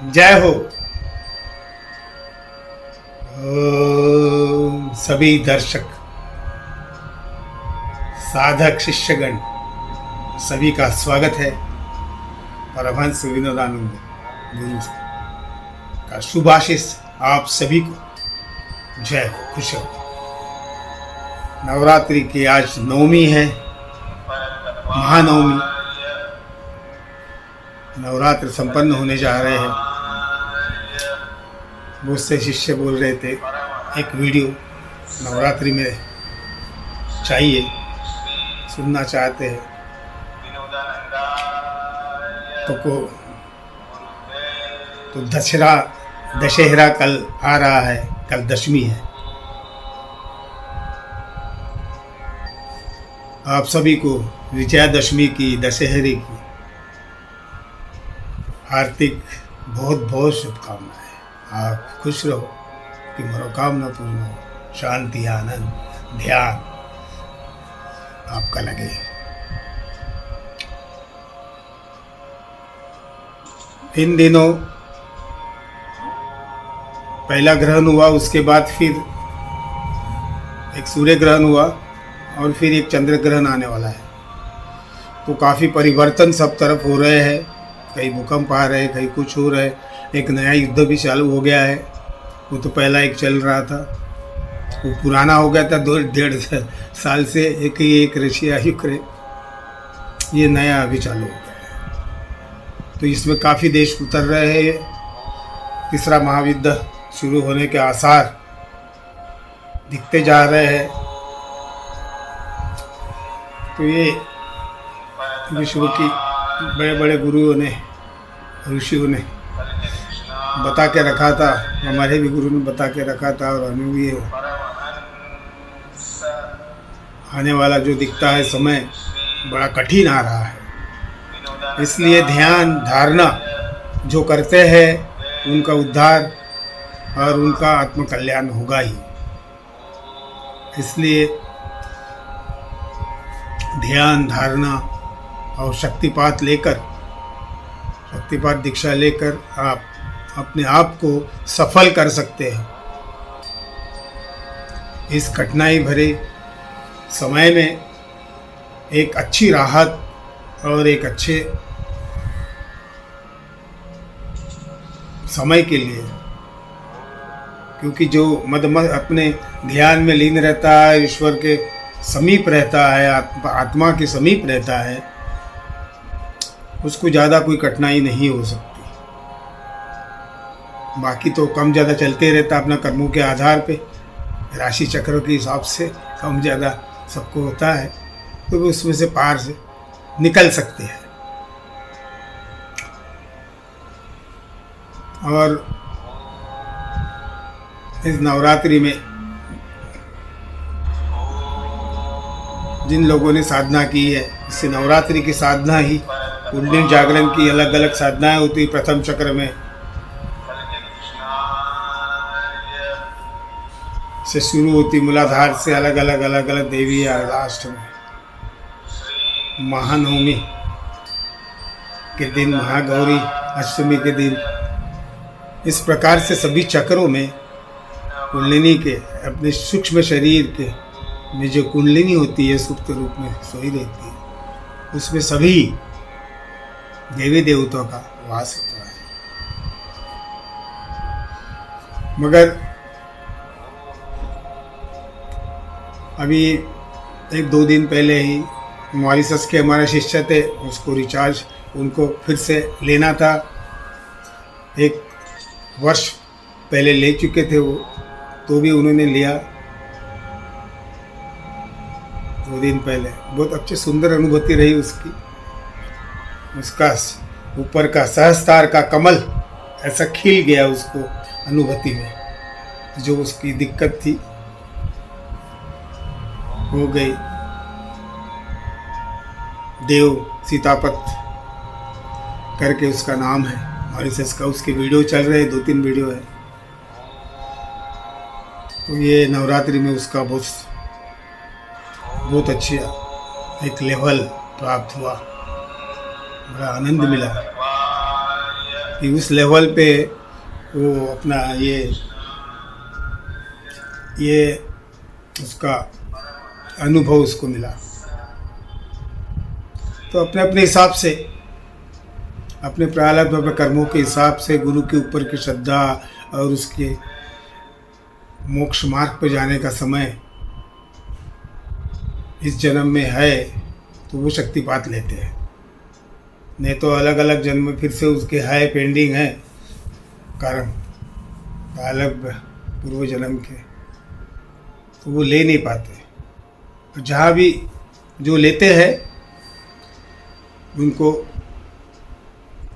जय हो। सभी दर्शक, साधक, शिष्यगण सभी का स्वागत है। परमहंस विनोदानंद गुरु का शुभाशीष आप सभी को। जय हो, खुश हो। नवरात्रि की आज नवमी है, महानवमी। नवरात्र संपन्न होने जा रहे हैं। बहुत से शिष्य बोल रहे थे एक वीडियो नवरात्रि में चाहिए, सुनना चाहते हैं। तो दशहरा कल आ रहा है, कल दशमी है। आप सभी को विजयादशमी की, दशहरे की हार्दिक बहुत बहुत शुभकामनाएं। आप खुश रहो कि मनोकामना पूर्ण हो, शांति, आनंद, ध्यान आपका लगे। इन दिनों पहला ग्रहण हुआ, उसके बाद फिर एक सूर्य ग्रहण हुआ और फिर एक चंद्र ग्रहण आने वाला है। तो काफ़ी परिवर्तन सब तरफ हो रहे हैं। कहीं भूकंप आ रहे हैं, कहीं कुछ हो रहा है। एक नया युद्ध भी चालू हो गया है। वो तो पहला एक चल रहा था, वो पुराना हो गया था 2-1.5 साल से। एक रशिया यूक्रेन, ये नया अभी चालू हो गया है। तो इसमें काफ़ी देश उतर रहे हैं। तीसरा महायुद्ध शुरू होने के आसार दिखते जा रहे हैं। तो ये विश्व की बड़े बड़े गुरुओं ने, ऋषियों ने बता के रखा था, हमारे भी गुरु ने बता के रखा था, और हमें भी आने वाला जो दिखता है समय बड़ा कठिन आ रहा है। इसलिए ध्यान धारणा जो करते हैं उनका उद्धार और उनका आत्मकल्याण होगा ही। इसलिए ध्यान धारणा और शक्तिपात दीक्षा लेकर आप अपने आप को सफल कर सकते हैं। इस कठिनाई भरे समय में एक अच्छी राहत और एक अच्छे समय के लिए, क्योंकि जो मद अपने ध्यान में लीन रहता है, ईश्वर के समीप रहता है, आत्मा के समीप रहता है, उसको ज़्यादा कोई कठिनाई नहीं हो सकती। बाकी तो कम ज़्यादा चलते रहता अपना कर्मों के आधार पे, राशि चक्र के हिसाब से कम ज़्यादा सबको होता है। तो वो उसमें से पार से निकल सकते हैं। और इस नवरात्रि में जिन लोगों ने साधना की है, इससे नवरात्रि की साधना ही कुंडलिनी जागरण की अलग अलग साधनाएं होती। प्रथम चक्र में से शुरू होती, मूलाधार से अलग अलग देवी, या लास्ट में महानवमी के दिन, महागौरी अष्टमी के दिन। इस प्रकार से सभी चक्रों में कुंडलिनी के, अपने सूक्ष्म शरीर के में जो कुंडलिनी होती है, सुप्त रूप में सोई रहती है, उसमें सभी देवी देवताओं का वास होता है। मगर अभी 1-2 दिन पहले ही मॉरिशस के हमारे शिष्य थे, उसको रिचार्ज उनको फिर से लेना था। 1 वर्ष पहले ले चुके थे वो, तो भी उन्होंने लिया 2 दिन पहले। बहुत अच्छी सुंदर अनुभूति रही उसकी। उसका ऊपर का सहस्त्रार का कमल ऐसा खिल गया उसको अनुभूति में। जो उसकी दिक्कत थी हो गई। देव सीतापत करके उसका नाम है, मॉरिशस का। उसके वीडियो चल रहे, 2-3 वीडियो है। तो ये नवरात्रि में उसका बहुत अच्छा एक लेवल प्राप्त हुआ, बड़ा आनंद मिला। कि उस लेवल पे वो अपना ये उसका अनुभव उसको मिला। तो अपने अपने हिसाब से, अपने प्रारब्ध अपने कर्मों के हिसाब से गुरु के ऊपर की श्रद्धा और उसके मोक्ष मार्ग पर जाने का समय इस जन्म में है तो वो शक्तिपात लेते हैं, नहीं तो अलग अलग जन्म में फिर से उसके है, पेंडिंग है कर्म अलग पूर्व जन्म के, तो वो ले नहीं पाते। और जहाँ भी जो लेते हैं उनको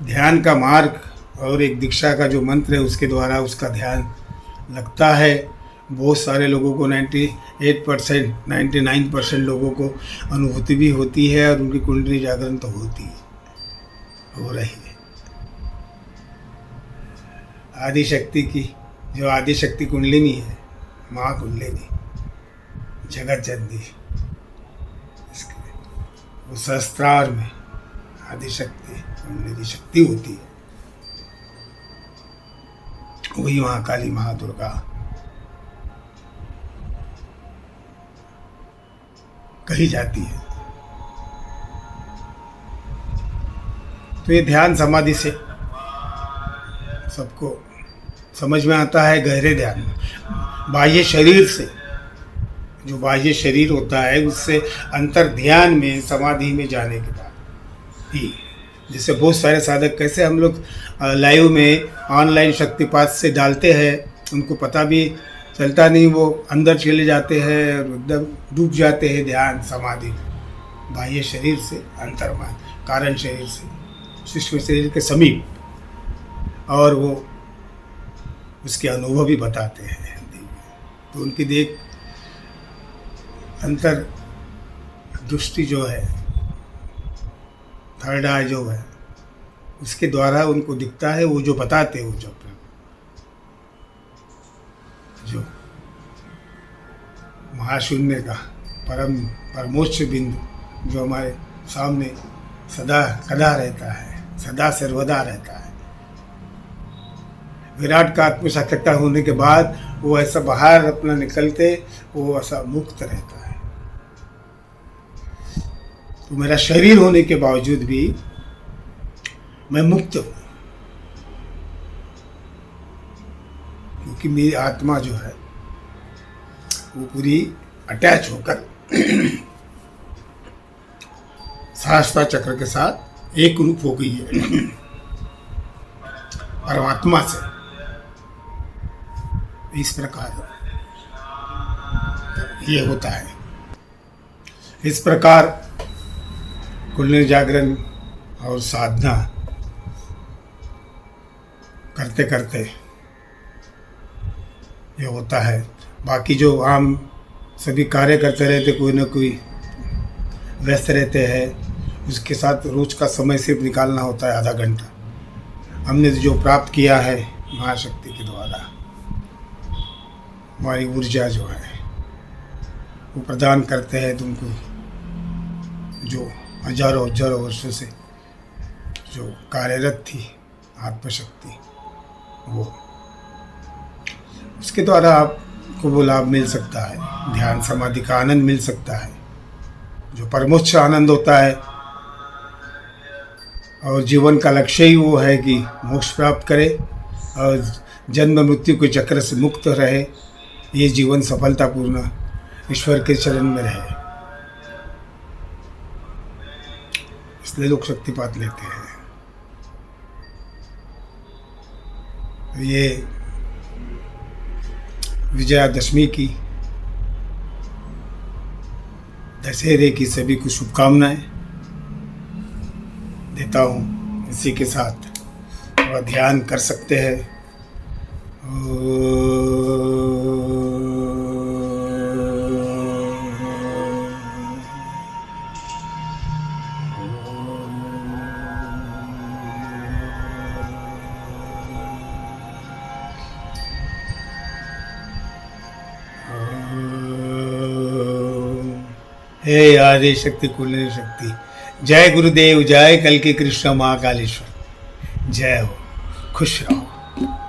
ध्यान का मार्ग और एक दीक्षा का जो मंत्र है उसके द्वारा उसका ध्यान लगता है। बहुत सारे लोगों को 98%, 99% लोगों को अनुभूति भी होती है और उनकी कुंडली जागरण तो होती है, हो रही है। आदि शक्ति की जो आदि शक्ति कुंडलिनी है, माँ कुंडलिनी, जगत जननी, वो सहस्त्रार में आदि शक्ति कुंडलिनी शक्ति होती है, वही महाकाली महादुर्गा कही जाती है। तो ये ध्यान समाधि से सबको समझ में आता है, गहरे ध्यान में, बाह्य शरीर से, जो बाह्य शरीर होता है उससे अंतर ध्यान में समाधि में जाने के बाद ही, जैसे बहुत सारे साधक कैसे हम लोग लाइव में ऑनलाइन शक्तिपात से डालते हैं, उनको पता भी चलता नहीं, वो अंदर चले जाते हैं और एकदम डूब जाते हैं ध्यान समाधि में, बाह्य शरीर से अंतर्मान, कारण शरीर से सूक्ष्म शरीर के समीप, और वो उसके अनुभव भी बताते हैं। तो उनकी देख अंतर दृष्टि जो है, थर्ड आई जो है, उसके द्वारा उनको दिखता है, वो जो बताते हो, जो महाशून्य का परमोच्च बिंदु जो हमारे सामने सदा कदा रहता है, सदा सर्वदा रहता है। विराट का आत्म साक्षात्कार होने के बाद वो ऐसा बाहर अपना निकलते, वो ऐसा मुक्त रहता है। तो मेरा शरीर होने के बावजूद भी मैं मुक्त हूँ, क्योंकि मेरी आत्मा जो है वो पूरी अटैच होकर सहस्त्र चक्र के साथ एक रूप हो गई है परमात्मा से। इस प्रकार ये होता है। इस प्रकार कुंडलिनी जागरण और साधना करते करते ये होता है। बाकी जो आम सभी कार्य करते रहते, कोई ना कोई व्यस्त रहते हैं, उसके साथ रोज का समय सिर्फ निकालना होता है, आधा घंटा। हमने जो प्राप्त किया है महाशक्ति के द्वारा, हमारी ऊर्जा जो है वो प्रदान करते हैं तुमको, जो हजारों हजारों वर्षों से जो कार्यरत थी आत्मशक्ति, वो उसके द्वारा आपको वो लाभ मिल सकता है, ध्यान समाधि का आनंद मिल सकता है, जो परमोच्च आनंद होता है। और जीवन का लक्ष्य ही वो है कि मोक्ष प्राप्त करे और जन्म मृत्यु के चक्र से मुक्त रहे, ये जीवन सफलतापूर्ण ईश्वर के चरण में रहे। इसलिए लोग शक्तिपात लेते हैं। ये विजयादशमी की, दशहरे की सभी को शुभकामनाएं देता हूँ। इसी के साथ थोड़ा ध्यान कर सकते हैं। हे आदि शक्ति कुंडलिनी शक्ति, जय गुरुदेव, जय कल के कृष्ण महाकालेश्वर, जय हो। खुश रहो।